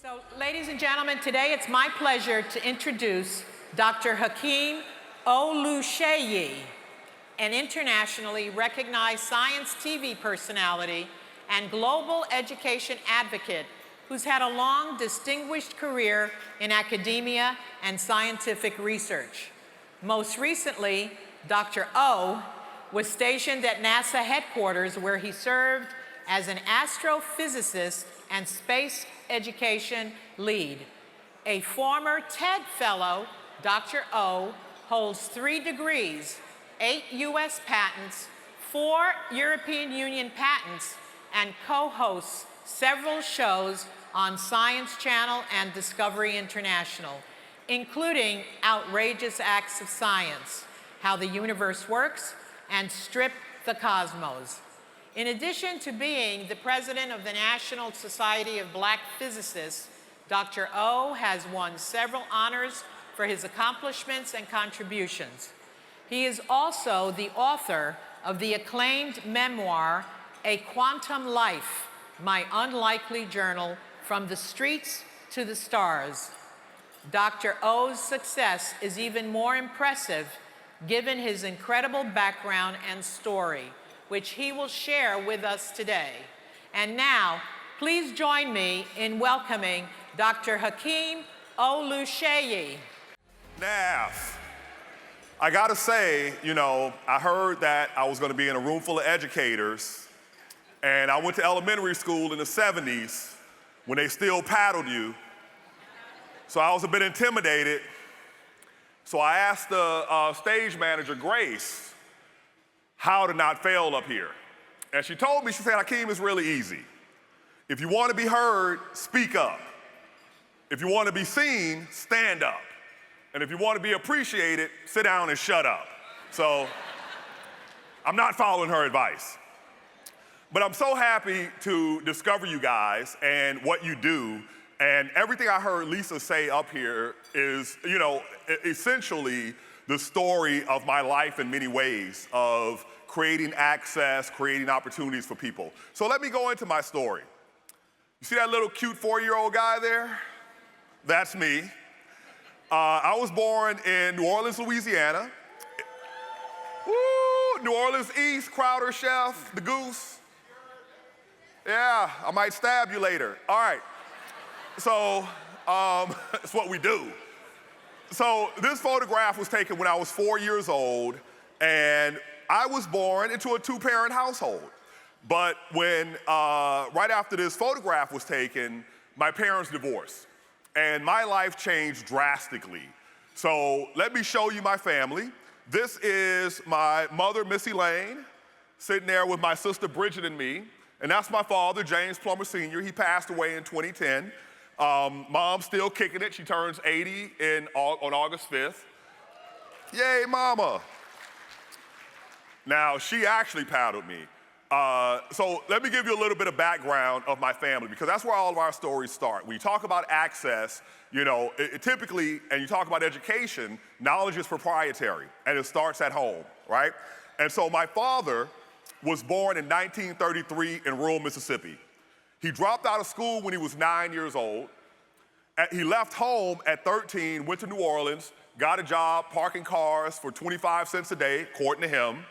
So, ladies and gentlemen, today it's my pleasure to introduce Dr. Hakeem Oluseyi, an internationally recognized science TV personality and global education advocate who's had a long, distinguished career in academia and scientific research. Most recently, Dr. O was stationed at NASA headquarters where he served as an astrophysicist and space education lead. A former TED Fellow, Dr. O holds 3 degrees, 8 US patents, 4 European Union patents, and co-hosts several shows on Science Channel and Discovery International, including Outrageous Acts of Science, How the Universe Works, and Strip the Cosmos. In addition to being the president of the National Society of Black Physicists, Dr. O has won several honors for his accomplishments and contributions. He is also the author of the acclaimed memoir, A Quantum Life, My Unlikely Journal from the Streets to the Stars. Dr. O's success is even more impressive given his incredible background and story, which he will share with us today. And now, please join me in welcoming Dr. Hakeem Oluseyi. NAF. I gotta say, I heard that I was gonna be in a room full of educators, and I went to elementary school in the 70s when they still paddled you. So I was a bit intimidated. So I asked the stage manager, Grace, how to not fail up here. And she told me, she said, Hakeem, it's really easy. If you want to be heard, speak up. If you want to be seen, stand up. And if you want to be appreciated, sit down and shut up. So I'm not following her advice. But I'm so happy to discover you guys and what you do. And everything I heard Lisa say up here is, essentially the story of my life in many ways of creating access, creating opportunities for people. So let me go into my story. You see that little cute 4-year-old guy there? That's me. I was born in New Orleans, Louisiana. Woo, New Orleans East, Crowder Chef, the Goose. Yeah, I might stab you later. All right. So that's what we do. So this photograph was taken when I was 4 years old, and I was born into a 2-parent household. But when, right after this photograph was taken, my parents divorced, and my life changed drastically. So let me show you my family. This is my mother, Missy Lane, sitting there with my sister Bridget and me, and that's my father, James Plummer Sr. He passed away in 2010. Mom's still kicking it. She turns 80 on August 5th. Yay, mama. Now, she actually paddled me. So let me give you a little bit of background of my family, because that's where all of our stories start. When you talk about access, typically, and you talk about education, knowledge is proprietary, and it starts at home, right? And so my father was born in 1933 in rural Mississippi. He dropped out of school when he was 9 years old. He left home at 13, went to New Orleans, got a job parking cars for 25 cents a day, according to him.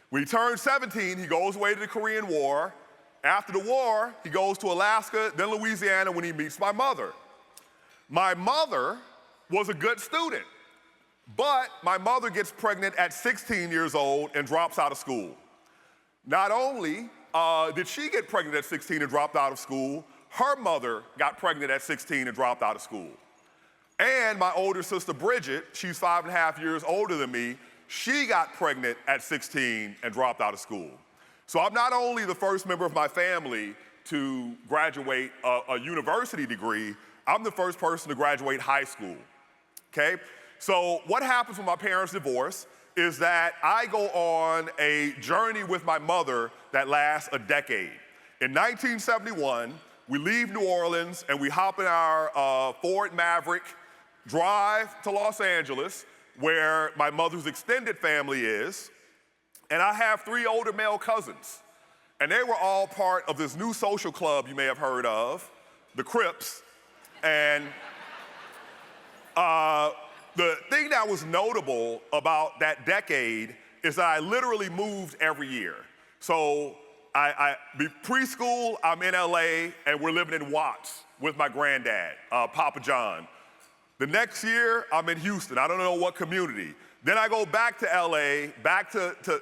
When he turned 17, he goes away to the Korean War. After the war, he goes to Alaska, then Louisiana when he meets my mother. My mother was a good student, but my mother gets pregnant at 16 years old and drops out of school. Not only did she get pregnant at 16 and dropped out of school, her mother got pregnant at 16 and dropped out of school. And my older sister Bridget, she's 5.5 years older than me, she got pregnant at 16 and dropped out of school. So I'm not only the first member of my family to graduate a university degree, I'm the first person to graduate high school, okay? So what happens when my parents divorce is that I go on a journey with my mother that lasts a decade. In 1971, we leave New Orleans and we hop in our Ford Maverick, drive to Los Angeles, where my mother's extended family is, and I have 3 older male cousins. And they were all part of this new social club you may have heard of, the Crips. And the thing that was notable about that decade is that I literally moved every year. So preschool, I'm in LA, and we're living in Watts with my granddad, Papa John. The next year, I'm in Houston. I don't know what community. Then I go back to LA,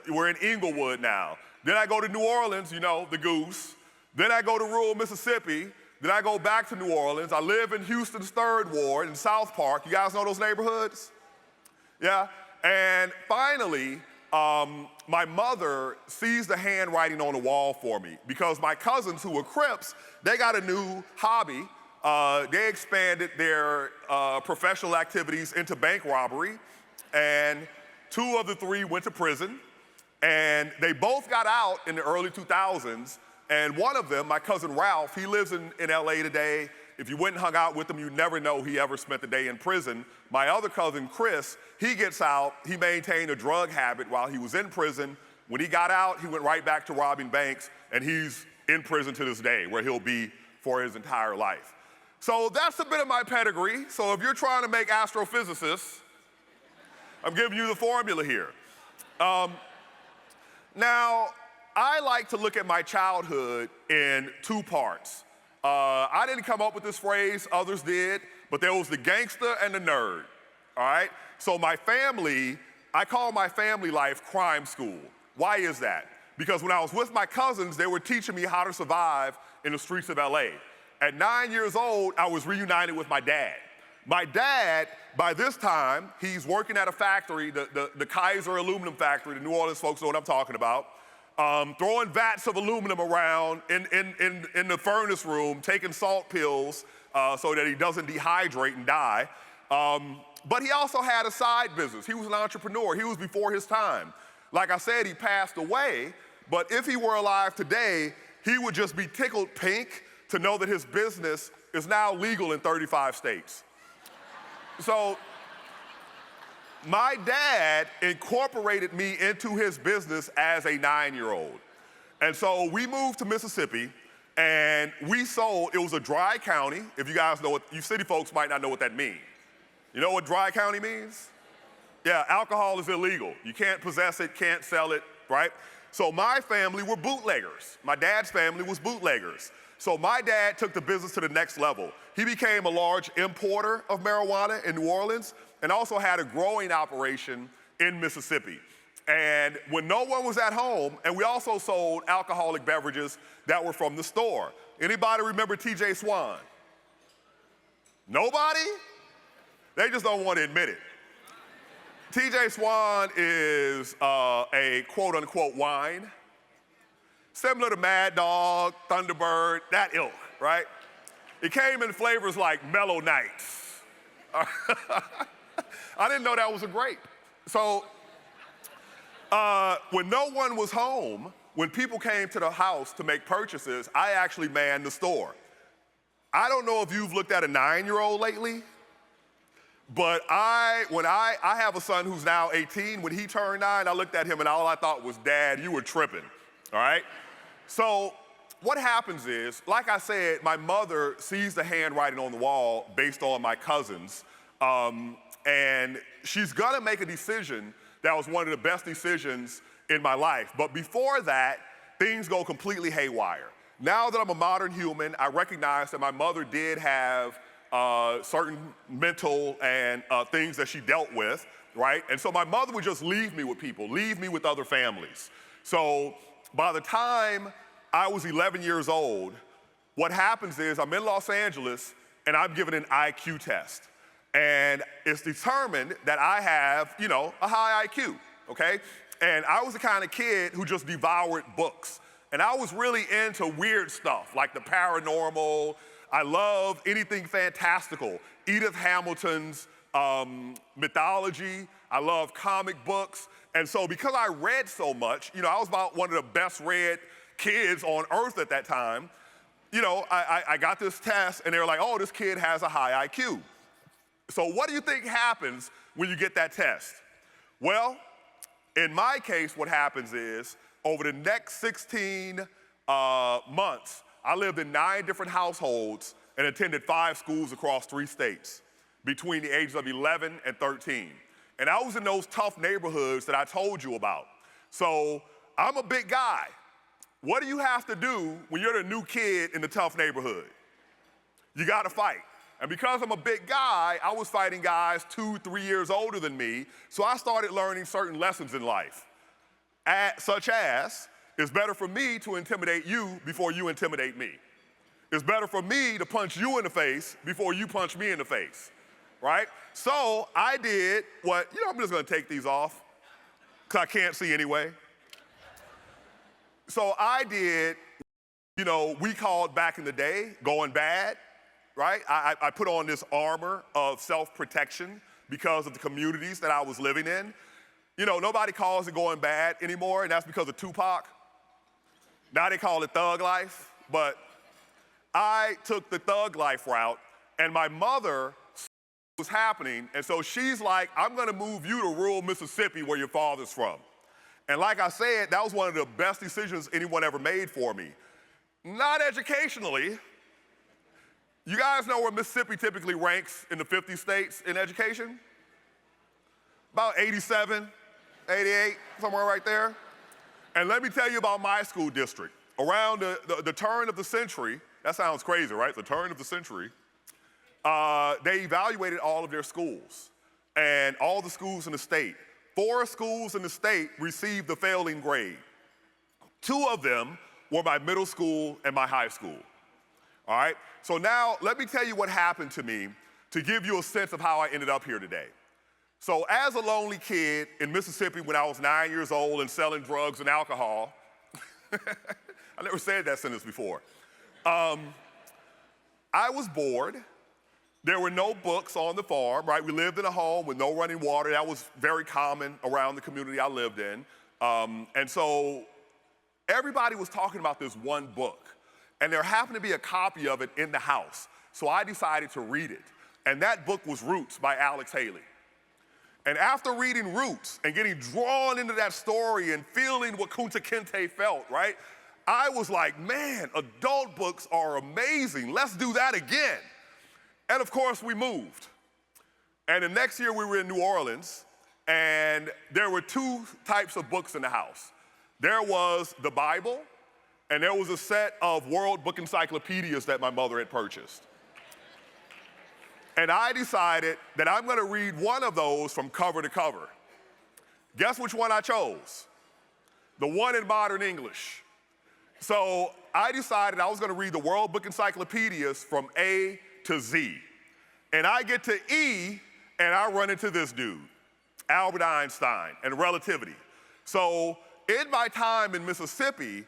we're in Inglewood now. Then I go to New Orleans, you know, the Goose. Then I go to rural Mississippi. Then I go back to New Orleans. I live in Houston's 3rd Ward in South Park. You guys know those neighborhoods? Yeah? And finally, my mother sees the handwriting on the wall for me because my cousins who were Crips, they got a new hobby. They expanded their professional activities into bank robbery, and 2 of the 3 went to prison, and they both got out in the early 2000s, and one of them, my cousin Ralph, he lives in LA today. If you went and hung out with him, you'd never know he ever spent the day in prison. My other cousin, Chris, he gets out. He maintained a drug habit while he was in prison. When he got out, he went right back to robbing banks, and he's in prison to this day, where he'll be for his entire life. So that's a bit of my pedigree. So if you're trying to make astrophysicists, I'm giving you the formula here. Now, I like to look at my childhood in 2 parts. I didn't come up with this phrase, others did, but there was the gangster and the nerd, all right? So my family, I call my family life crime school. Why is that? Because when I was with my cousins, they were teaching me how to survive in the streets of LA. At 9 years old, I was reunited with my dad. My dad, by this time, he's working at a factory, the Kaiser aluminum factory. The New Orleans folks know what I'm talking about. Throwing vats of aluminum around in the furnace room, taking salt pills so that he doesn't dehydrate and die. But he also had a side business. He was an entrepreneur. He was before his time. Like I said, he passed away, but if he were alive today, he would just be tickled pink to know that his business is now legal in 35 states. So my dad incorporated me into his business as a 9-year-old. And so we moved to Mississippi, and we sold, it was a dry county. If you guys know what, you city folks might not know what that means. You know what dry county means? Yeah, alcohol is illegal. You can't possess it, can't sell it, right? So my family were bootleggers. My dad's family was bootleggers. So my dad took the business to the next level. He became a large importer of marijuana in New Orleans and also had a growing operation in Mississippi. And when no one was at home, and we also sold alcoholic beverages that were from the store. Anybody remember TJ Swan? Nobody? They just don't want to admit it. TJ Swan is a quote unquote wine, similar to Mad Dog, Thunderbird, that ilk, right? It came in flavors like Mellow Nights. I didn't know that was a grape. So when no one was home, when people came to the house to make purchases, I actually manned the store. I don't know if you've looked at a 9-year-old lately, but when I have a son who's now 18. When he turned 9, I looked at him and all I thought was, Dad, you were tripping, all right? So what happens is, like I said, my mother sees the handwriting on the wall based on my cousins, and she's gonna make a decision that was one of the best decisions in my life. But before that, things go completely haywire. Now that I'm a modern human, I recognize that my mother did have certain mental and things that she dealt with, right? And so my mother would just leave me with people, leave me with other families. So by the time I was 11 years old, what happens is I'm in Los Angeles and I'm given an IQ test. And it's determined that I have, you know, a high IQ, okay? And I was the kind of kid who just devoured books. And I was really into weird stuff, like the paranormal. I love anything fantastical. Edith Hamilton's mythology. I love comic books. And so because I read so much, you know, I was about one of the best read kids on earth at that time. You know, I got this test and they were like, oh, this kid has a high IQ. So what do you think happens when you get that test? Well, in my case, what happens is over the next 16 months, I lived in 9 different households and attended 5 schools across 3 states between the ages of 11 and 13. And I was in those tough neighborhoods that I told you about. So I'm a big guy. What do you have to do when you're the new kid in the tough neighborhood? You gotta fight. And because I'm a big guy, I was fighting guys 2-3 years older than me, so I started learning certain lessons in life, such as, it's better for me to intimidate you before you intimidate me. It's better for me to punch you in the face before you punch me in the face, right? So I did what, I'm just gonna take these off, because I can't see anyway. So I did, we called back in the day going bad, right? I put on this armor of self-protection because of the communities that I was living in. Nobody calls it going bad anymore, and that's because of Tupac. Now they call it thug life, but I took the thug life route, and my mother was happening, and so she's like, I'm gonna move you to rural Mississippi where your father's from. And like I said, that was one of the best decisions anyone ever made for me. Not educationally. You guys know where Mississippi typically ranks in the 50 states in education? About 87, 88, somewhere right there. And let me tell you about my school district. Around the turn of the century, that sounds crazy, right? The turn of the century, they evaluated all of their schools and all the schools in the state. 4 schools in the state received the failing grade. 2 of them were my middle school and my high school, all right? So now let me tell you what happened to me to give you a sense of how I ended up here today. So as a lonely kid in Mississippi when I was 9 years old and selling drugs and alcohol, I never said that sentence before. I was bored. There were no books on the farm, right? We lived in a home with no running water. That was very common around the community I lived in. And so everybody was talking about this one book, and there happened to be a copy of it in the house. So I decided to read it. And that book was Roots by Alex Haley. And after reading Roots and getting drawn into that story and feeling what Kunta Kinte felt, right? I was like, man, adult books are amazing. Let's do that again. And of course, we moved. And the next year we were in New Orleans, and there were 2 types of books in the house. There was the Bible, and there was a set of World Book Encyclopedias that my mother had purchased. And I decided that I'm gonna read one of those from cover to cover. Guess which one I chose? The one in modern English. So I decided I was gonna read the World Book Encyclopedias from A to Z. And I get to E, and I run into this dude, Albert Einstein, and relativity. So in my time in Mississippi,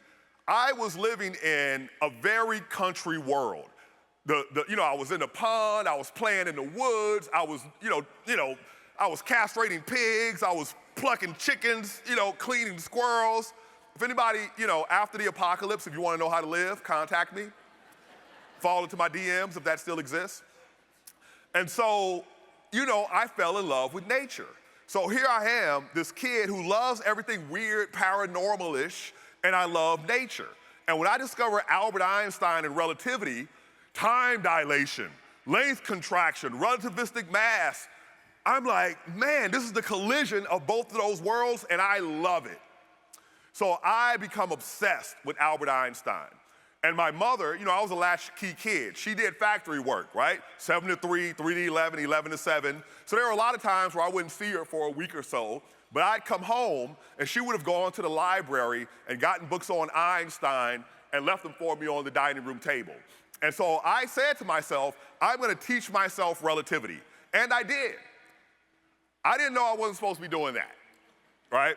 I was living in a very country world. I was in the pond, I was playing in the woods, I was, I was castrating pigs, I was plucking chickens, cleaning squirrels. If anybody, after the apocalypse, if you want to know how to live, contact me. Fall into my DMs if that still exists. And so, I fell in love with nature. So here I am, this kid who loves everything weird, paranormal-ish, and I love nature. And when I discovered Albert Einstein and relativity, time dilation, length contraction, relativistic mass, I'm like, man, this is the collision of both of those worlds, and I love it. So I become obsessed with Albert Einstein. And my mother, I was a latchkey kid. She did factory work, right? 7 to 3, 3 to 11, 11 to 7. So there were a lot of times where I wouldn't see her for a week or so, but I'd come home and she would have gone to the library and gotten books on Einstein and left them for me on the dining room table. And so I said to myself, I'm gonna teach myself relativity. And I did. I didn't know I wasn't supposed to be doing that, right?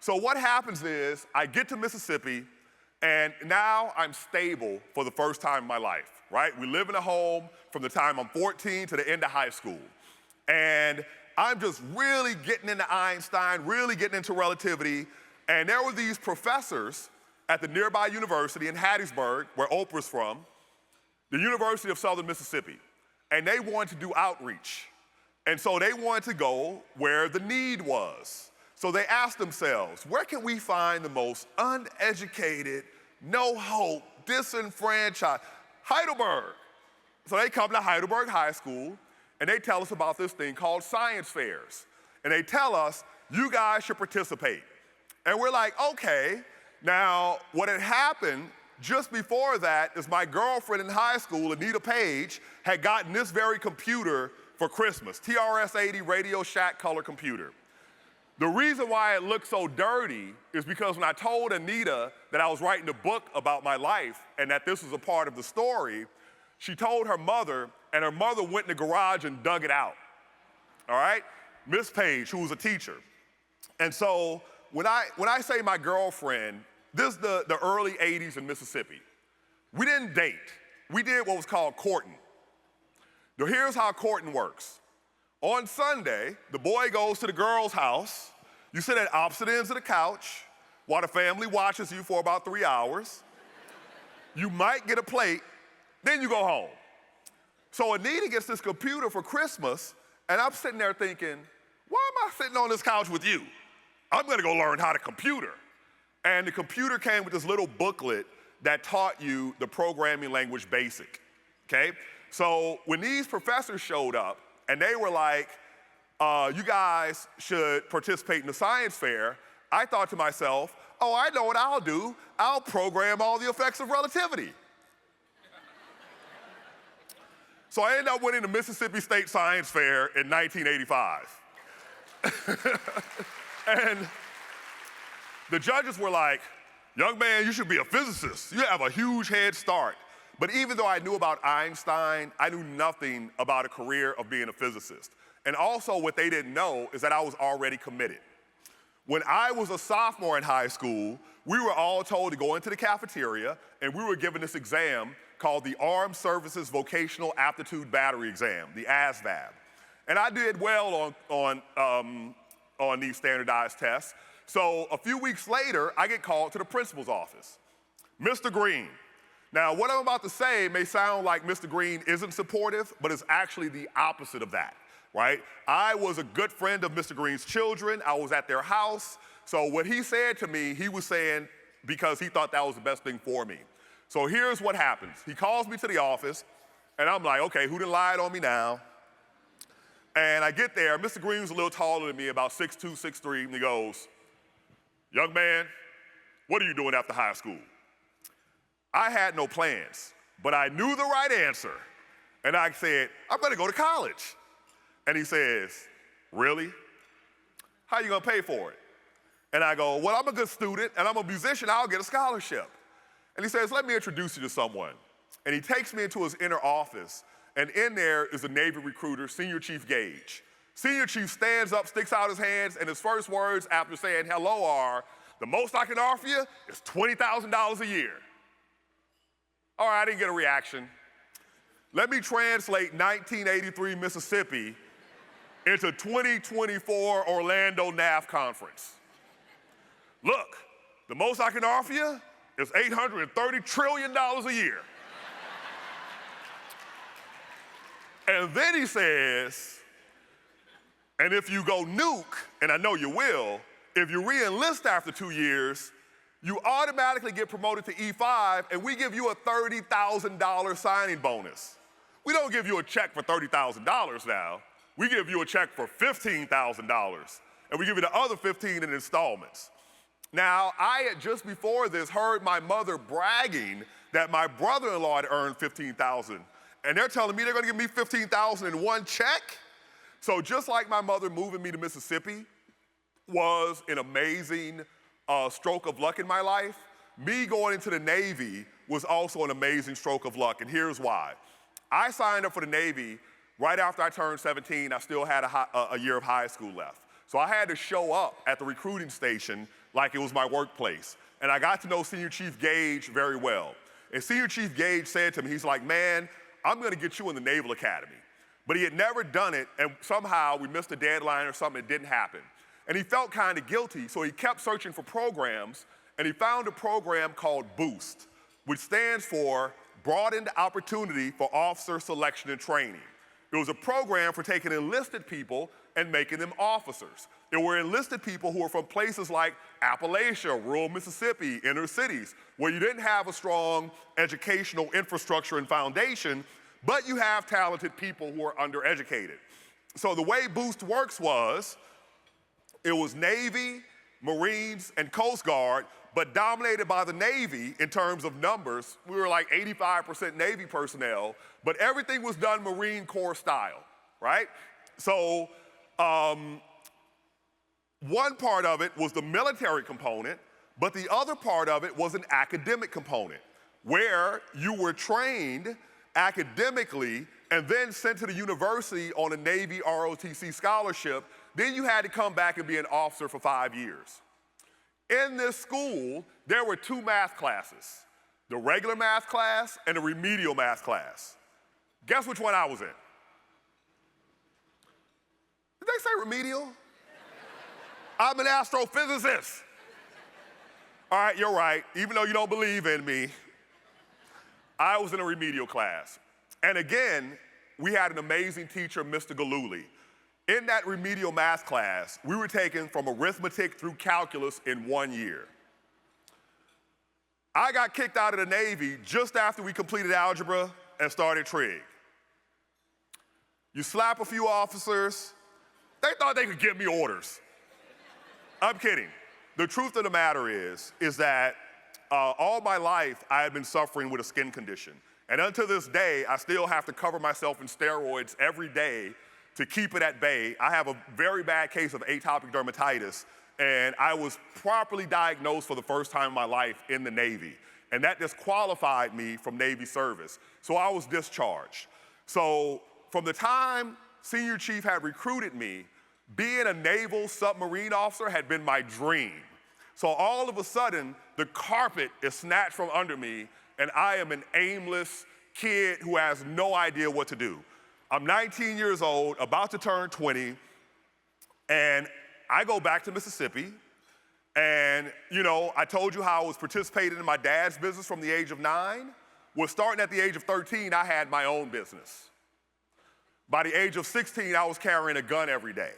So what happens is I get to Mississippi, and now I'm stable for the first time in my life, right? We live in a home from the time I'm 14 to the end of high school. And I'm just really getting into Einstein, really getting into relativity. And there were these professors at the nearby university in Hattiesburg, where Oprah's from, the University of Southern Mississippi. And they wanted to do outreach. And so they wanted to go where the need was. So they asked themselves, where can we find the most uneducated, no hope, disenfranchised? Heidelberg. So they come to Heidelberg High School, and they tell us about this thing called science fairs. And they tell us, you guys should participate. And we're like, okay. Now, what had happened just before that is my girlfriend in high school, Anita Page, had gotten this very computer for Christmas, TRS-80 Radio Shack color computer. The reason why it looked so dirty is because when I told Anita that I was writing a book about my life and that this was a part of the story, she told her mother, and her mother went in the garage and dug it out, all right? Miss Page, who was a teacher. And so when I say my girlfriend, this is the early 80s in Mississippi. We didn't date. We did what was called courting. Now here's how courting works. On Sunday, the boy goes to the girl's house. You sit at opposite ends of the couch while the family watches you for about 3 hours. You might get a plate, then you go home. So Anita gets this computer for Christmas, and I'm sitting there thinking, why am I sitting on this couch with you? I'm gonna go learn how to computer. And the computer came with this little booklet that taught you the programming language BASIC, okay? So when these professors showed up and they were like, you guys should participate in the science fair, I thought to myself, oh, I know what I'll do. I'll program all the effects of relativity. So I ended up winning the Mississippi State Science Fair in 1985. And the judges were like, young man, you should be a physicist. You have a huge head start. But even though I knew about Einstein, I knew nothing about a career of being a physicist. And also what they didn't know is that I was already committed. When I was a sophomore in high school, we were all told to go into the cafeteria and we were given this exam called the Armed Services Vocational Aptitude Battery Exam, the ASVAB. And I did well on these standardized tests. So a few weeks later, I get called to the principal's office. Mr. Green. Now, what I'm about to say may sound like Mr. Green isn't supportive, but it's actually the opposite of that, right? I was a good friend of Mr. Green's children. I was at their house. So what he said to me, he was saying because he thought that was the best thing for me. So here's what happens. He calls me to the office, and I'm like, okay, who done lied on me now? And I get there. Mr. Green was a little taller than me, about 6'2", 6'3", and he goes, young man, what are you doing after high school? I had no plans, but I knew the right answer. And I said, I'm gonna go to college. And he says, really? How are you gonna pay for it? And I go, well, I'm a good student and I'm a musician, I'll get a scholarship. And he says, let me introduce you to someone. And he takes me into his inner office, and in there is a Navy recruiter, Senior Chief Gage. Senior Chief stands up, sticks out his hands, and his first words after saying hello are, the most I can offer you is $20,000 a year. All right, I didn't get a reaction. Let me translate 1983 Mississippi into 2024 Orlando NAF conference. Look, the most I can offer you is $830 trillion a year. And then he says, and if you go nuke, and I know you will, if you re-enlist after 2 years, you automatically get promoted to E5, and we give you a $30,000 signing bonus. We don't give you a check for $30,000 now. We give you a check for $15,000, and we give you the other $15,000 in installments. Now, I had just before this heard my mother bragging that my brother-in-law had earned $15,000, and they're telling me they're gonna give me $15,000 in one check? So just like my mother moving me to Mississippi was an amazing stroke of luck in my life, me going into the Navy was also an amazing stroke of luck, and here's why. I signed up for the Navy right after I turned 17. I still had a year of high school left. So I had to show up at the recruiting station like it was my workplace. And I got to know Senior Chief Gage very well. And Senior Chief Gage said to me, he's like, man, I'm gonna get you in the Naval Academy. But he had never done it, and somehow we missed a deadline or something, it didn't happen. And he felt kind of guilty, so he kept searching for programs, and he found a program called BOOST, which stands for Broadened Opportunity for Officer Selection and Training. It was a program for taking enlisted people and making them officers. There were enlisted people who were from places like Appalachia, rural Mississippi, inner cities, where you didn't have a strong educational infrastructure and foundation, but you have talented people who are undereducated. So the way Boost works was, it was Navy, Marines, and Coast Guard, but dominated by the Navy in terms of numbers. We were like 85% Navy personnel, but everything was done Marine Corps style, right? So one part of it was the military component, but the other part of it was an academic component, where you were trained academically and then sent to the university on a Navy ROTC scholarship. Then you had to come back and be an officer for 5 years. In this school, there were 2 math classes, the regular math class and the remedial math class. Guess which one I was in? Did they say remedial? I'm an astrophysicist. All right, you're right. Even though you don't believe in me, I was in a remedial class. And again, we had an amazing teacher, Mr. Galuli. In that remedial math class, we were taking from arithmetic through calculus in 1 year. I got kicked out of the Navy just after we completed algebra and started trig. You slap a few officers, they thought they could give me orders. I'm kidding. The truth of the matter is that all my life I had been suffering with a skin condition. And until this day, I still have to cover myself in steroids every day to keep it at bay. I have a very bad case of atopic dermatitis, and I was properly diagnosed for the first time in my life in the Navy. And that disqualified me from Navy service. So I was discharged. So from the time Senior Chief had recruited me, being a naval submarine officer had been my dream. So all of a sudden, the carpet is snatched from under me, and I am an aimless kid who has no idea what to do. I'm 19 years old, about to turn 20, and I go back to Mississippi, and I told you how I was participating in my dad's business from the age of 9. Well, starting at the age of 13, I had my own business. By the age of 16, I was carrying a gun every day.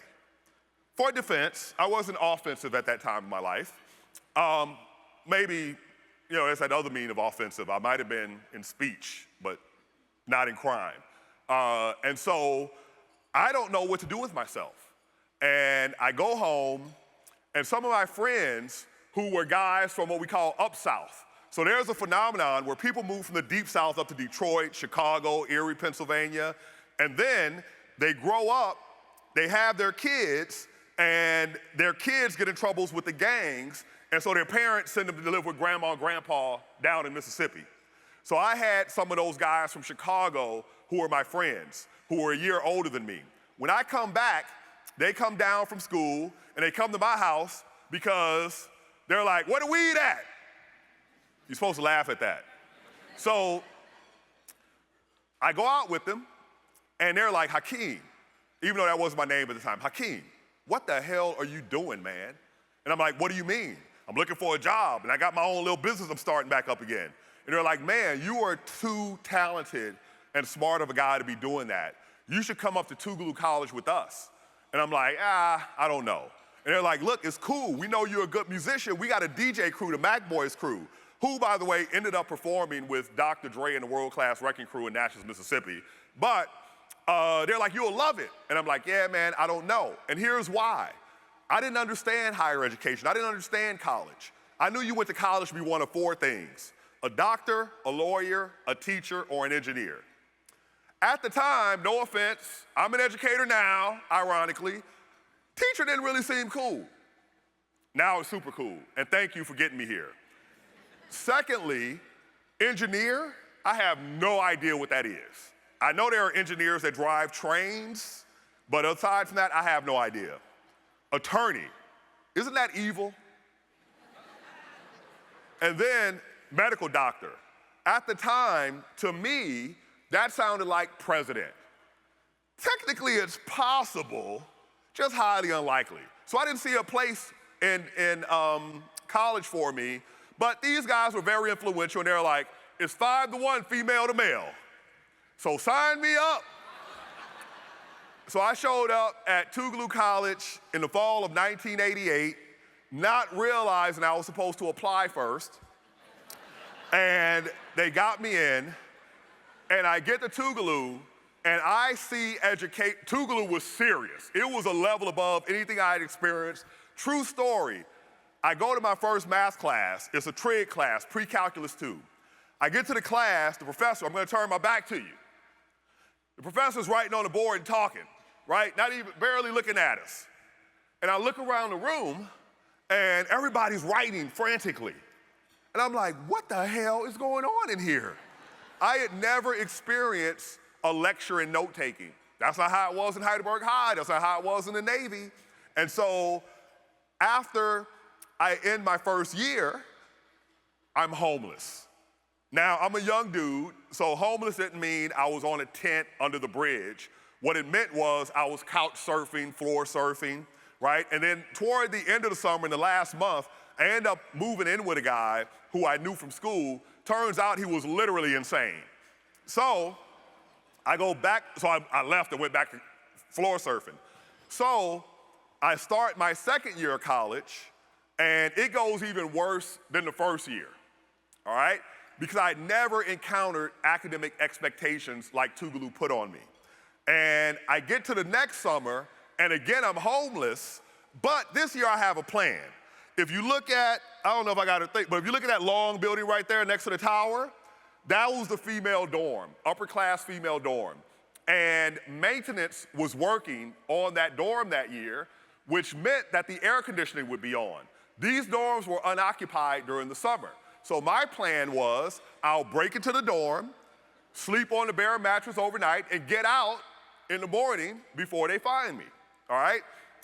For defense, I wasn't offensive at that time in my life. Maybe, there's that other meaning of offensive. I might have been in speech, but not in crime. And so I don't know what to do with myself. And I go home, and some of my friends who were guys from what we call up south. So there's a phenomenon where people move from the deep south up to Detroit, Chicago, Erie, Pennsylvania, and then they grow up, they have their kids, and their kids get in troubles with the gangs, and so their parents send them to live with grandma and grandpa down in Mississippi. So I had some of those guys from Chicago who were my friends, who were a year older than me. When I come back, they come down from school, and they come to my house because they're like, "Where the weed at?" You're supposed to laugh at that. So I go out with them, and they're like, "Hakeem," even though that wasn't my name at the time, "Hakeem, what the hell are you doing, man?" And I'm like, "What do you mean?" "I'm looking for a job, and I got my own little business I'm starting back up again." And they're like, "Man, you are too talented and smart of a guy to be doing that. You should come up to Tougaloo College with us." And I'm like, I don't know. And they're like, "Look, it's cool. We know you're a good musician. We got a DJ crew, the Mac Boys crew," who, by the way, ended up performing with Dr. Dre and the World Class Wrecking Crew in Natchez, Mississippi. But they're like, "You'll love it." And I'm like, "Yeah, man, I don't know." And here's why. I didn't understand higher education. I didn't understand college. I knew you went to college to be one of 4 things: a doctor, a lawyer, a teacher, or an engineer. At the time, no offense, I'm an educator now, ironically. Teacher didn't really seem cool. Now it's super cool, and thank you for getting me here. Secondly, engineer, I have no idea what that is. I know there are engineers that drive trains, but aside from that, I have no idea. Attorney, isn't that evil? And then medical doctor. At the time, to me, that sounded like president. Technically, it's possible, just highly unlikely. So I didn't see a place in college for me, but these guys were very influential, and they're like, "It's 5-to-1 female to male. So sign me up." So I showed up at Tougaloo College in the fall of 1988, not realizing I was supposed to apply first. And they got me in. and I get to Tougaloo, and I see Tougaloo was serious. It was a level above anything I had experienced. True story. I go to my first math class. It's a trig class, pre-calculus 2. I get to the class, the professor, I'm gonna turn my back to you. The professor's writing on the board and talking, right? Not even, barely looking at us. And I look around the room, and everybody's writing frantically. And I'm like, what the hell is going on in here? I had never experienced a lecture in note-taking. That's not how it was in Heidelberg High. That's not how it was in the Navy. And so after I end my first year, I'm homeless. Now, I'm a young dude, so homeless didn't mean I was on a tent under the bridge. What it meant was I was couch surfing, floor surfing, right? And then toward the end of the summer, in the last month, I ended up moving in with a guy who I knew from school. Turns out he was literally insane. So I go back, so I left and went back to floor surfing. So I start my second year of college, and it goes even worse than the first year, all right? Because I never encountered academic expectations like Tougaloo put on me. And I get to the next summer, and again, I'm homeless, but this year I have a plan. If you look at, I don't know if I got to think, but if you look at that long building right there next to the tower, that was the female dorm, upper class female dorm. And maintenance was working on that dorm that year, which meant that the air conditioning would be on. These dorms were unoccupied during the summer. So my plan was, I'll break into the dorm, sleep on the bare mattress overnight, and get out in the morning before they find me, all right?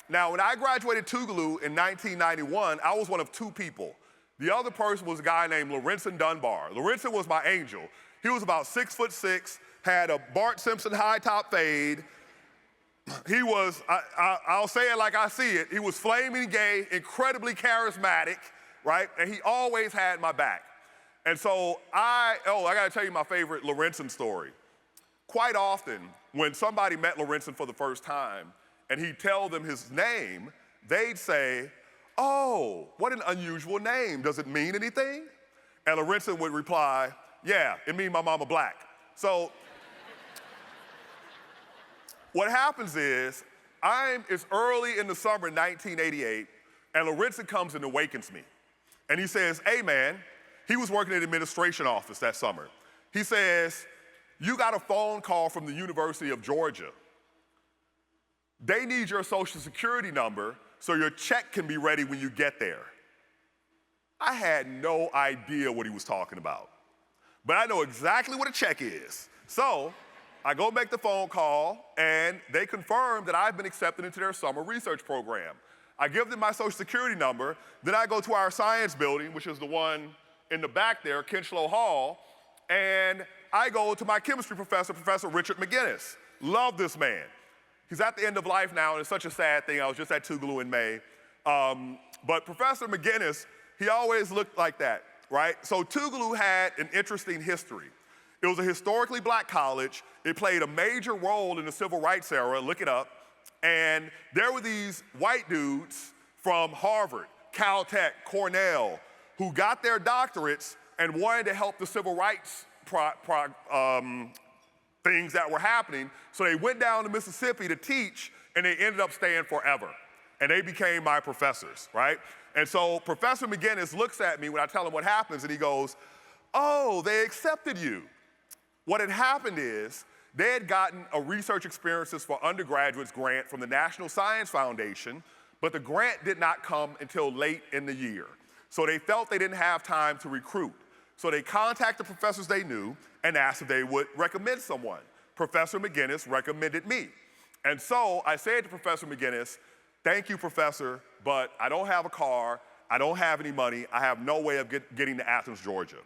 Now, when I graduated Tougaloo in 1991, I was one of two people. The other person was a guy named Lorenzen Dunbar. Lorenzen was my angel. He was about 6'6", had a Bart Simpson high top fade. He was, I'll say it like I see it, he was flaming gay, incredibly charismatic, right? And he always had my back. And so I gotta tell you my favorite Lorenzen story. Quite often, when somebody met Lorenzen for the first time, and he'd tell them his name, they'd say, oh, what an unusual name. Does it mean anything? And Lorenzen would reply, yeah, it means my mama black. So what happens is, it's early in the summer 1988, and Lorenzen comes and awakens me. And he says, hey man, he was working in the administration office that summer. He says, you got a phone call from the University of Georgia. They need your social security number so your check can be ready when you get there. I had no idea what he was talking about, but I know exactly what a check is. So I go make the phone call, and they confirm that I've been accepted into their summer research program. I give them my social security number, then I go to our science building, which is the one in the back there, Kinchlow Hall, and I go to my chemistry professor, Professor Richard McGinnis. Love this man. He's at the end of life now, and it's such a sad thing. I was just at Tougaloo in May. But Professor McGinnis, he always looked like that, right? So Tougaloo had an interesting history. It was a historically black college. It played a major role in the civil rights era, look it up. And there were these white dudes from Harvard, Caltech, Cornell, who got their doctorates and wanted to help the civil rights things that were happening. So they went down to Mississippi to teach, and they ended up staying forever. And they became my professors, right? And so Professor McGinnis looks at me when I tell him what happens, and he goes, oh, they accepted you. What had happened is they had gotten a research experiences for undergraduates grant from the National Science Foundation, but the grant did not come until late in the year. So they felt they didn't have time to recruit. So they contacted professors they knew and asked if they would recommend someone. Professor McGinnis recommended me. And so I said to Professor McGinnis, thank you, Professor, but I don't have a car, I don't have any money, I have no way of getting to Athens, Georgia.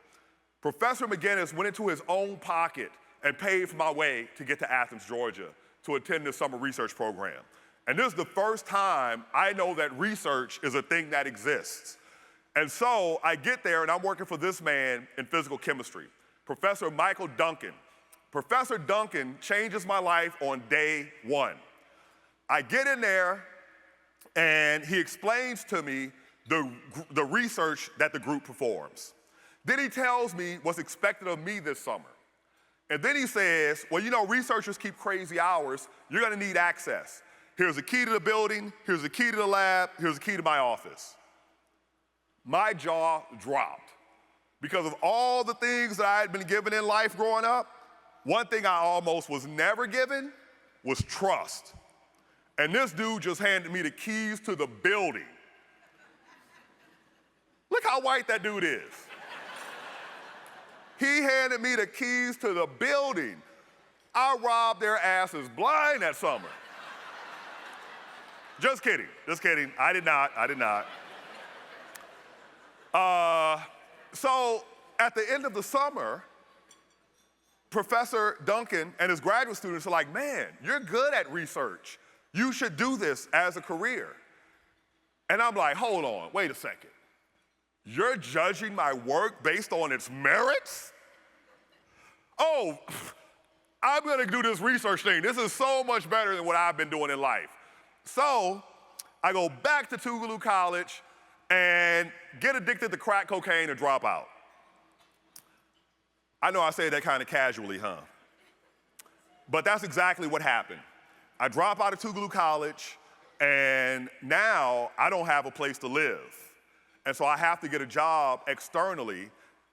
Professor McGinnis went into his own pocket and paid for my way to get to Athens, Georgia to attend this summer research program. And this is the first time I know that research is a thing that exists. And so I get there and I'm working for this man in physical chemistry, Professor Michael Duncan. Professor Duncan changes my life on day one. I get in there and he explains to me the research that the group performs. Then he tells me what's expected of me this summer. And then he says, well, you know, researchers keep crazy hours. You're gonna need access. Here's a key to the building, here's a key to the lab, here's a key to my office. My jaw dropped. Because of all the things that I had been given in life growing up, one thing I almost was never given was trust. And this dude just handed me the keys to the building. Look how white that dude is. He handed me the keys to the building. I robbed their asses blind that summer. Just kidding, just kidding. I did not. So at the end of the summer, Professor Duncan and his graduate students are like, man, you're good at research. You should do this as a career. And I'm like, hold on, wait a second. You're judging my work based on its merits? Oh, I'm gonna do this research thing. This is so much better than what I've been doing in life. So I go back to Tougaloo College and get addicted to crack cocaine and drop out. I know I say that kind of casually, huh? But that's exactly what happened. I drop out of Tougaloo College, and now I don't have a place to live. And so I have to get a job externally,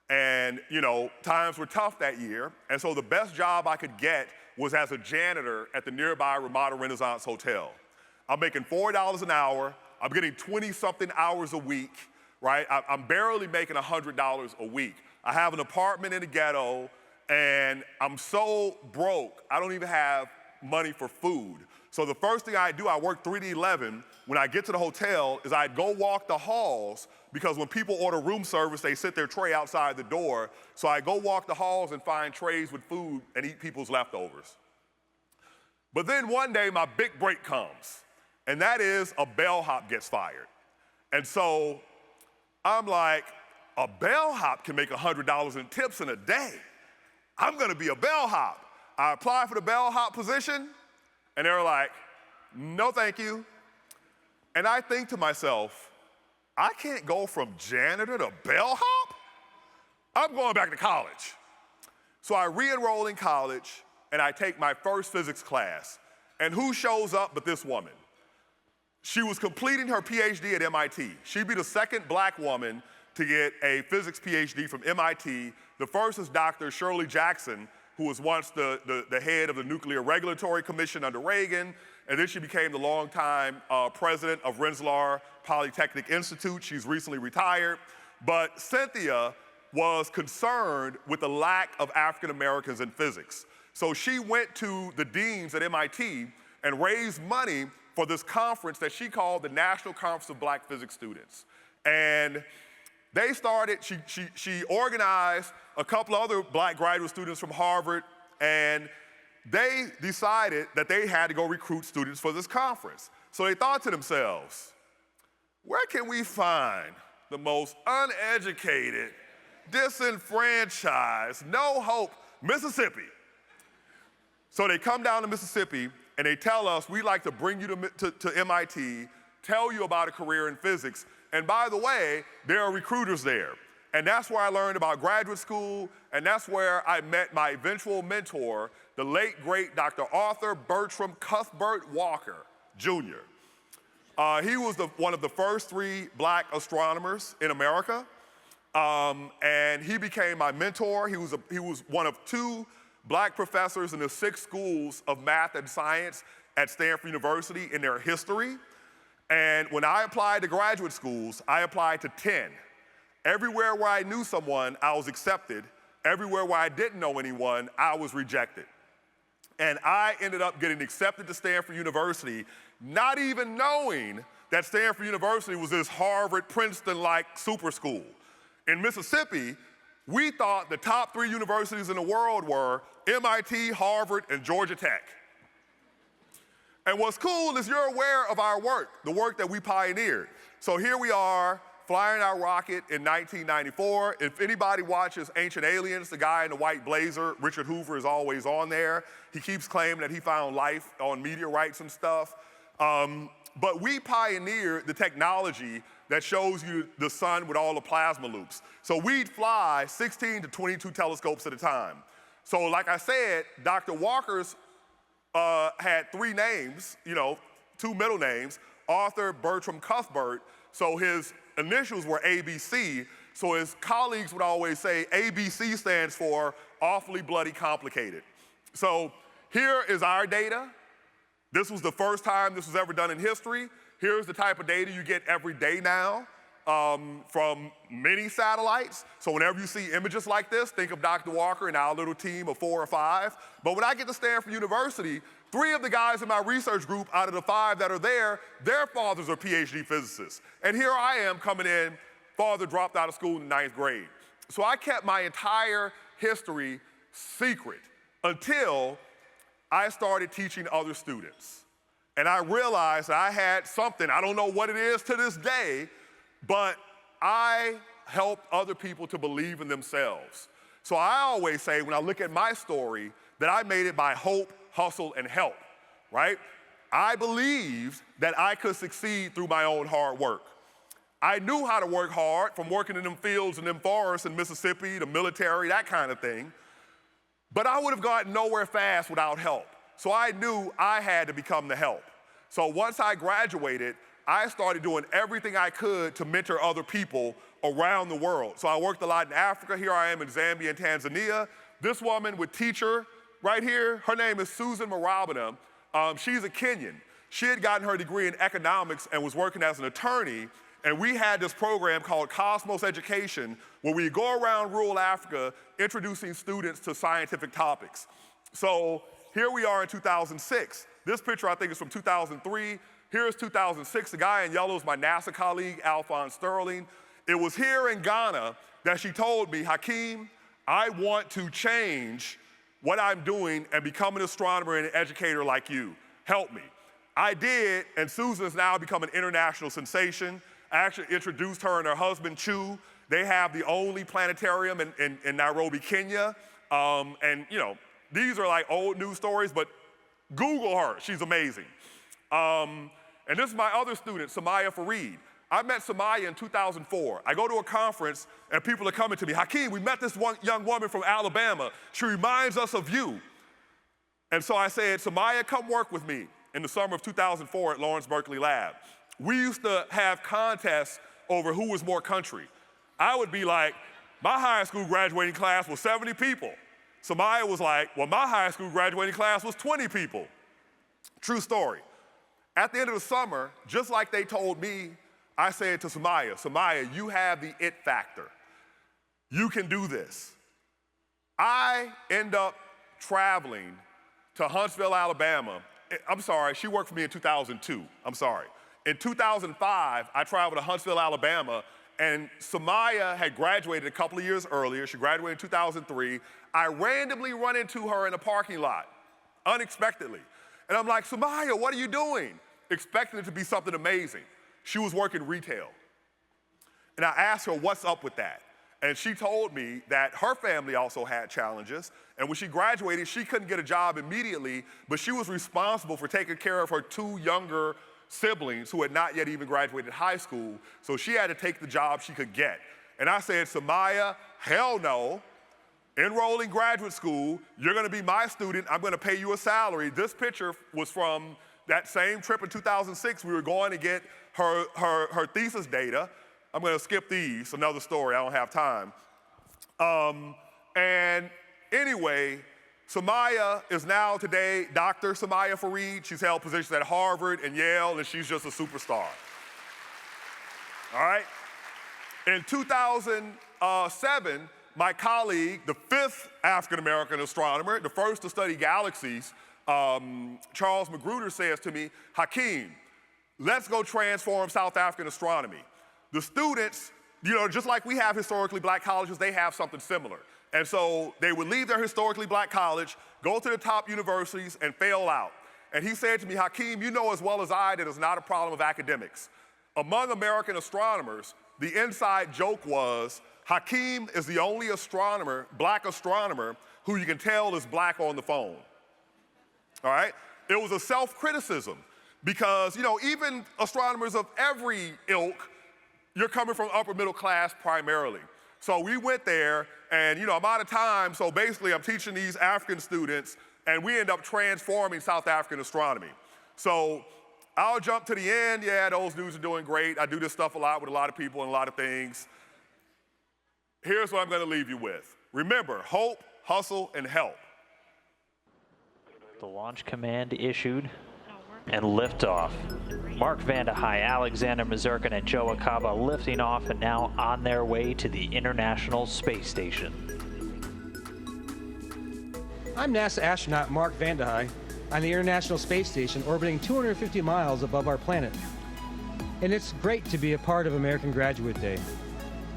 and you know, times were tough that year, and so the best job I could get was as a janitor at the nearby Ramada Renaissance Hotel. I'm making $4 an hour, I'm getting 20-something hours a week, right? I'm barely making $100 a week. I have an apartment in the ghetto, and I'm so broke, I don't even have money for food. So the first thing I do, I work 3 to 11. When I get to the hotel, is I'd go walk the halls, because when people order room service, they sit their tray outside the door. So I go walk the halls and find trays with food and eat people's leftovers. But then one day, my big break comes, and that is a bellhop gets fired. And so I'm like, a bellhop can make $100 in tips in a day. I'm gonna be a bellhop. I apply for the bellhop position, and they're like, no thank you. And I think to myself, I can't go from janitor to bellhop? I'm going back to college. So I re-enroll in college, and I take my first physics class. And who shows up but this woman? She was completing her PhD at MIT. She'd be the second black woman to get a physics PhD from MIT. The first is Dr. Shirley Jackson, who was once the head of the Nuclear Regulatory Commission under Reagan, and then she became the longtime president of Rensselaer Polytechnic Institute. She's recently retired. But Cynthia was concerned with the lack of African Americans in physics. So she went to the deans at MIT and raised money for this conference that she called the National Conference of Black Physics Students. And they started, she organized a couple of other black graduate students from Harvard, and they decided that they had to go recruit students for this conference. So they thought to themselves, where can we find the most uneducated, disenfranchised, no hope? Mississippi. So they come down to Mississippi and they tell us, we'd like to bring you to MIT, tell you about a career in physics. And by the way, there are recruiters there. And that's where I learned about graduate school, and that's where I met my eventual mentor, the late, great Dr. Arthur Bertram Cuthbert Walker, Jr. He was one of the first 3 black astronomers in America, and he became my mentor. He was one of 2 black professors in the 6 schools of math and science at Stanford University in their history. And when I applied to graduate schools, I applied to 10. Everywhere where I knew someone, I was accepted. Everywhere where I didn't know anyone, I was rejected. And I ended up getting accepted to Stanford University, not even knowing that Stanford University was this Harvard, Princeton-like super school. In Mississippi, we thought the top 3 universities in the world were MIT, Harvard, and Georgia Tech. And what's cool is you're aware of our work, the work that we pioneered. So here we are, flying our rocket in 1994. If anybody watches Ancient Aliens, the guy in the white blazer, Richard Hoover, is always on there. He keeps claiming that he found life on meteorites and stuff. But we pioneered the technology that shows you the sun with all the plasma loops. So we'd fly 16 to 22 telescopes at a time. So like I said, Dr. Walker's had 3 names, you know, 2 middle names, Arthur Bertram Cuthbert, so his initials were ABC, so his colleagues would always say ABC stands for awfully bloody complicated. So here is our data. This was the first time this was ever done in history. Here's the type of data you get every day now from many satellites. So whenever you see images like this, think of Dr. Walker and our little team of 4 or 5. But when I get to Stanford University, 3 of the guys in my research group out of the 5 that are there, their fathers are PhD physicists. And here I am coming in, father dropped out of school in the 9th grade. So I kept my entire history secret until I started teaching other students. And I realized that I had something, I don't know what it is to this day, but I helped other people to believe in themselves. So I always say, when I look at my story, that I made it by hope, hustle, and help, right? I believed that I could succeed through my own hard work. I knew how to work hard from working in them fields and them forests in Mississippi, the military, that kind of thing. But I would have gotten nowhere fast without help. So I knew I had to become the help. So once I graduated, I started doing everything I could to mentor other people around the world. So I worked a lot in Africa. Here I am in Zambia and Tanzania. This woman with teacher right here, her name is Susan Marabana. She's a Kenyan. She had gotten her degree in economics and was working as an attorney. And we had this program called Cosmos Education, where we go around rural Africa introducing students to scientific topics. So here we are in 2006. This picture, I think, is from 2003. Here's 2006. The guy in yellow is my NASA colleague, Alphonse Sterling. It was here in Ghana that she told me, Hakeem, I want to change what I'm doing and become an astronomer and an educator like you. Help me. I did, and Susan has now become an international sensation. I actually introduced her and her husband, Chu. They have the only planetarium in Nairobi, Kenya. And, you know, these are like old news stories, but Google her. She's amazing. And this is my other student, Samaya Fareed. I met Samaya in 2004. I go to a conference, and people are coming to me, Hakeem, we met this one young woman from Alabama. She reminds us of you. And so I said, Samaya, come work with me in the summer of 2004 at Lawrence Berkeley Lab. We used to have contests over who was more country. I would be like, my high school graduating class was 70 people. Samaya was like, well, my high school graduating class was 20 people. True story. At the end of the summer, just like they told me, I said to Samaya, Samaya, you have the it factor. You can do this. I end up traveling to Huntsville, Alabama. I'm sorry, she worked for me in 2002. I'm sorry. In 2005, I traveled to Huntsville, Alabama, and Samaya had graduated a couple of years earlier. She graduated in 2003. I randomly run into her in a parking lot, unexpectedly. And I'm like, Samaya, what are you doing? Expecting it to be something amazing. She was working retail. And I asked her, what's up with that? And she told me that her family also had challenges. And when she graduated, she couldn't get a job immediately, but she was responsible for taking care of her 2 younger siblings who had not yet even graduated high school. So she had to take the job she could get. And I said, Samaya, hell no. Enroll in graduate school. You're going to be my student. I'm going to pay you a salary. This picture was from that same trip in 2006. We were going to get her thesis data. I'm going to skip these, another story, I don't have time. And anyway, Samaya is now today Dr. Samaya Fareed. She's held positions at Harvard and Yale, and she's just a superstar. All right? In 2007, my colleague, the 5th African-American astronomer, the first to study galaxies, Charles Magruder says to me, Hakeem, let's go transform South African astronomy. The students, you know, just like we have historically black colleges, they have something similar. And so they would leave their historically black college, go to the top universities, and fail out. And he said to me, Hakeem, you know as well as I that it's not a problem of academics. Among American astronomers, the inside joke was, Hakeem is the only astronomer, black astronomer, who you can tell is black on the phone. All right? It was a self-criticism because, you know, even astronomers of every ilk, you're coming from upper middle class primarily. So we went there, and I'm out of time, so basically I'm teaching these African students, and we end up transforming South African astronomy. So I'll jump to the end. Yeah, those dudes are doing great. I do this stuff a lot with a lot of people and a lot of things. Here's what I'm going to leave you with. Remember, hope, hustle, and help. The launch command issued and liftoff. Mark Vande Hei, Alexander Mazurkin, and Joe Akaba lifting off and now on their way to the International Space Station. I'm NASA astronaut Mark Vande Hei on the International Space Station orbiting 250 miles above our planet. And it's great to be a part of American Graduate Day.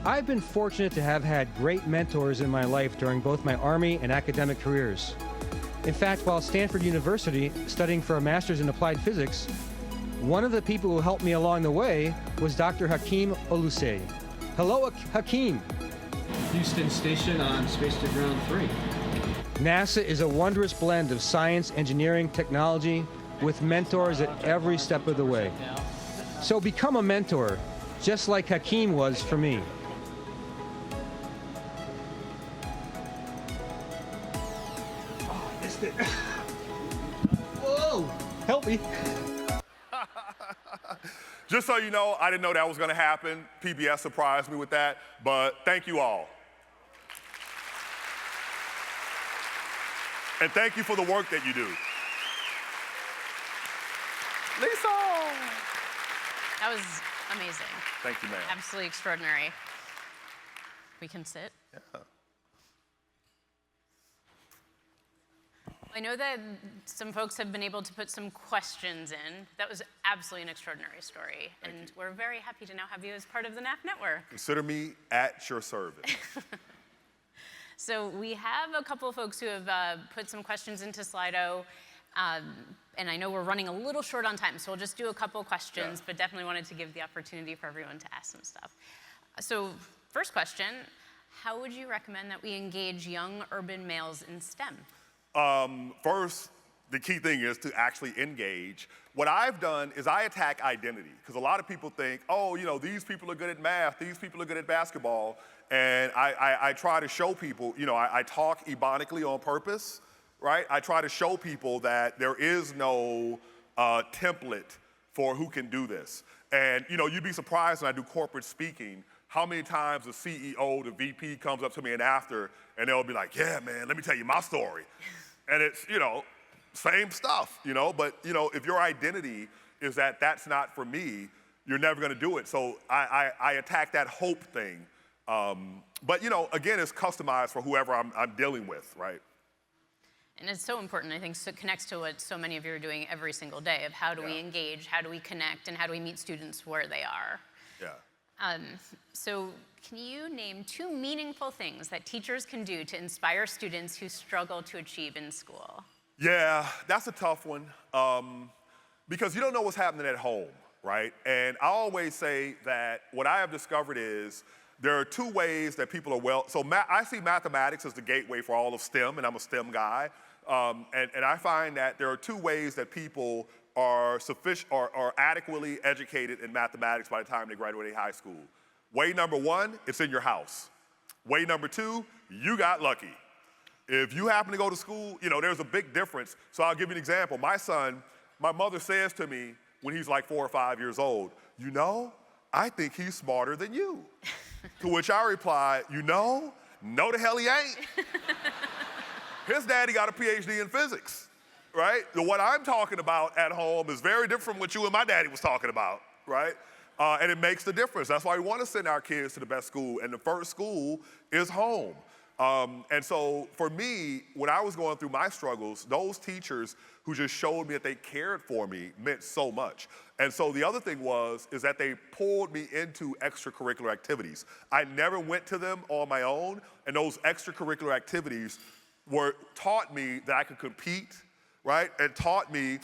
I've been fortunate to have had great mentors in my life during both my Army and academic careers. In fact, while Stanford University studying for a master's in applied physics, one of the people who helped me along the way was Dr. Hakeem Oluseyi. Hello, Hakeem. Houston Station on Space to Ground 3. NASA is a wondrous blend of science, engineering, technology, with mentors at every step of the way. So become a mentor, just like Hakeem was for me. Oh, I missed it. Whoa! Help me. Just so you know, I didn't know that was going to happen. PBS surprised me with that, but thank you all. And thank you for the work that you do. Lisa! That was amazing. Thank you, ma'am. Absolutely extraordinary. We can sit. Yeah. I know that some folks have been able to put some questions in. That was absolutely an extraordinary story. And we're very happy to now have you as part of the NAF network. Consider me at your service. So we have a couple of folks who have put some questions into Slido. And I know we're running a little short on time, so we'll just do a couple questions, but definitely wanted to give the opportunity for everyone to ask some stuff. So first question, how would you recommend that we engage young urban males in STEM? First, the key thing is to actually engage. What I've done is I attack identity, because a lot of people think, oh, these people are good at math, these people are good at basketball, and I try to show people, I talk ebonically on purpose, right? I try to show people that there is no template for who can do this. And, you'd be surprised when I do corporate speaking, how many times the CEO, the VP comes up to me and and they'll be like, yeah, man, let me tell you my story. And it's, same stuff, but, if your identity is that that's not for me, you're never gonna do it. So I attack that hope thing. But, again, it's customized for whoever I'm dealing with, right? And it's so important, I think, so it connects to what so many of you are doing every single day of how do we engage, how do we connect, and how do we meet students where they are. Yeah. So can you name 2 meaningful things that teachers can do to inspire students who struggle to achieve in school? Yeah, that's a tough one, because you don't know what's happening at home, right? And I always say that what I have discovered is there are 2 ways that people are so I see mathematics as the gateway for all of STEM, and I'm a STEM guy. And I find that there are 2 ways that people are adequately educated in mathematics by the time they graduate high school. Way number 1, it's in your house. Way number 2, you got lucky. If you happen to go to school, there's a big difference. So I'll give you an example. My son, my mother says to me when he's like 4 or 5 years old, I think he's smarter than you. To which I reply, no the hell he ain't. His daddy got a PhD in physics, right? What I'm talking about at home is very different from what you and my daddy was talking about, right? And it makes the difference. That's why we want to send our kids to the best school, and the first school is home. And so for me, when I was going through my struggles, those teachers who just showed me that they cared for me meant so much. And so the other thing is that they pulled me into extracurricular activities. I never went to them on my own, and those extracurricular activities taught me that I could compete, right? And taught me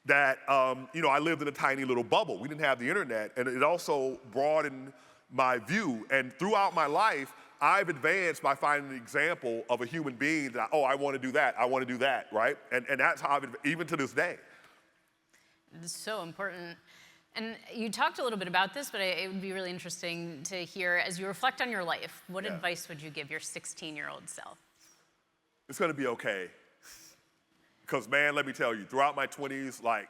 that, I lived in a tiny little bubble. We didn't have the internet, and it also broadened my view. And throughout my life, I've advanced by finding an example of a human being that, I want to do that, I want to do that, right? And that's how even to this day. It's so important. And you talked a little bit about this, but it would be really interesting to hear, as you reflect on your life, what advice would you give your 16-year-old self? It's gonna be okay. Because man, let me tell you, throughout my 20s, like,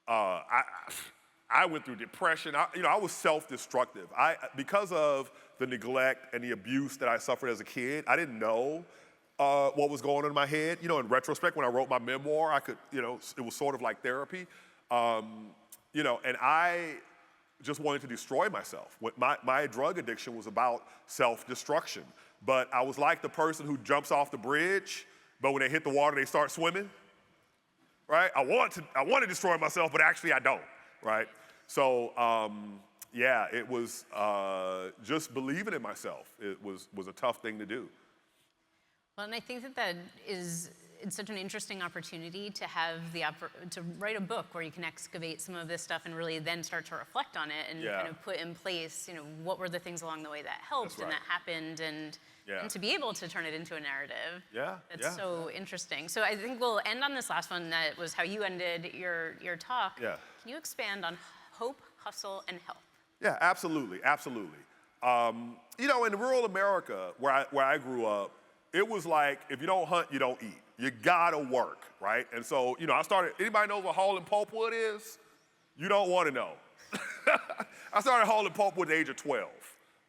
I went through depression. I was self-destructive. Because of the neglect and the abuse that I suffered as a kid, I didn't know what was going on in my head. In retrospect, when I wrote my memoir, I could, it was sort of like therapy. And I just wanted to destroy myself. My drug addiction was about self-destruction. But I was like the person who jumps off the bridge, but when they hit the water, they start swimming, right? I want to destroy myself, but actually I don't, right? So, it was just believing in myself. It was a tough thing to do. Well, and I think it's such an interesting opportunity to have to write a book where you can excavate some of this stuff and really then start to reflect on it and kind of put in place, what were the things along the way that helped and that happened, and to be able to turn it into a narrative. That's so interesting. So I think we'll end on this last one. That was how you ended your talk. Can you expand on hope, hustle, and help? Yeah, absolutely. In rural America, where I grew up, it was like, if you don't hunt, you don't eat. You gotta work, right? And so, anybody knows what hauling pulpwood is? You don't wanna know. I started hauling pulpwood at the age of 12,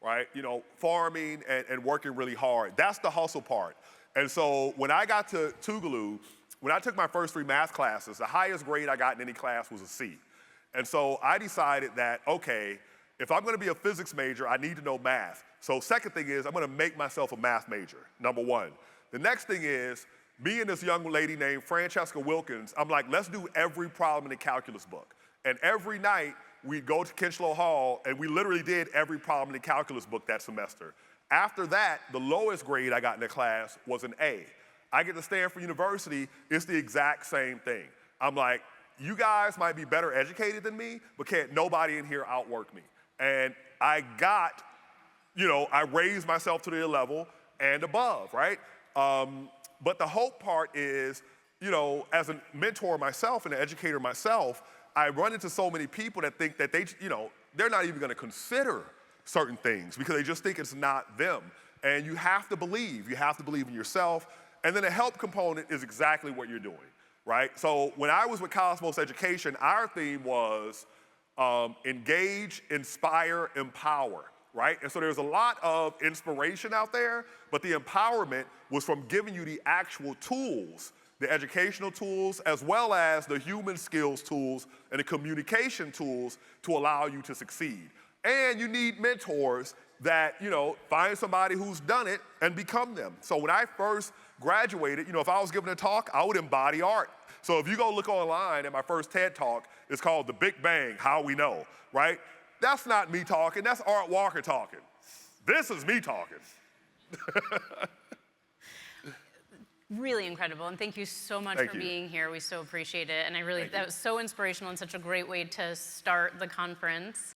right? Farming and working really hard. That's the hustle part. And so when I got to Tougaloo, when I took my first 3 math classes, the highest grade I got in any class was a C. And so I decided that, okay, if I'm gonna be a physics major, I need to know math. So second thing is, I'm gonna make myself a math major, number 1. The next thing is, me and this young lady named Francesca Wilkins, I'm like, let's do every problem in the calculus book. And every night, we'd go to Kinchlow Hall, and we literally did every problem in the calculus book that semester. After that, the lowest grade I got in the class was an A. I get to Stanford University, it's the exact same thing. I'm like, you guys might be better educated than me, but can't nobody in here outwork me. And I got, I raised myself to their level and above, right? But the hope part is, as a mentor myself and an educator myself, I run into so many people that think that they're not even gonna consider certain things because they just think it's not them. And you have to believe in yourself. And then the help component is exactly what you're doing, right? So when I was with Cosmos Education, our theme was engage, inspire, empower, right? And so there's a lot of inspiration out there, but the empowerment was from giving you the actual tools, the educational tools, as well as the human skills tools and the communication tools to allow you to succeed. And you need mentors that, find somebody who's done it and become them. So when I first graduated, if I was giving a talk, I would embody art. So if you go look online at my first TED Talk, it's called The Big Bang, How We Know, right? That's not me talking, that's Art Walker talking. This is me talking. Really incredible, and thank you so much for being here. We so appreciate it, and that was so inspirational and such a great way to start the conference.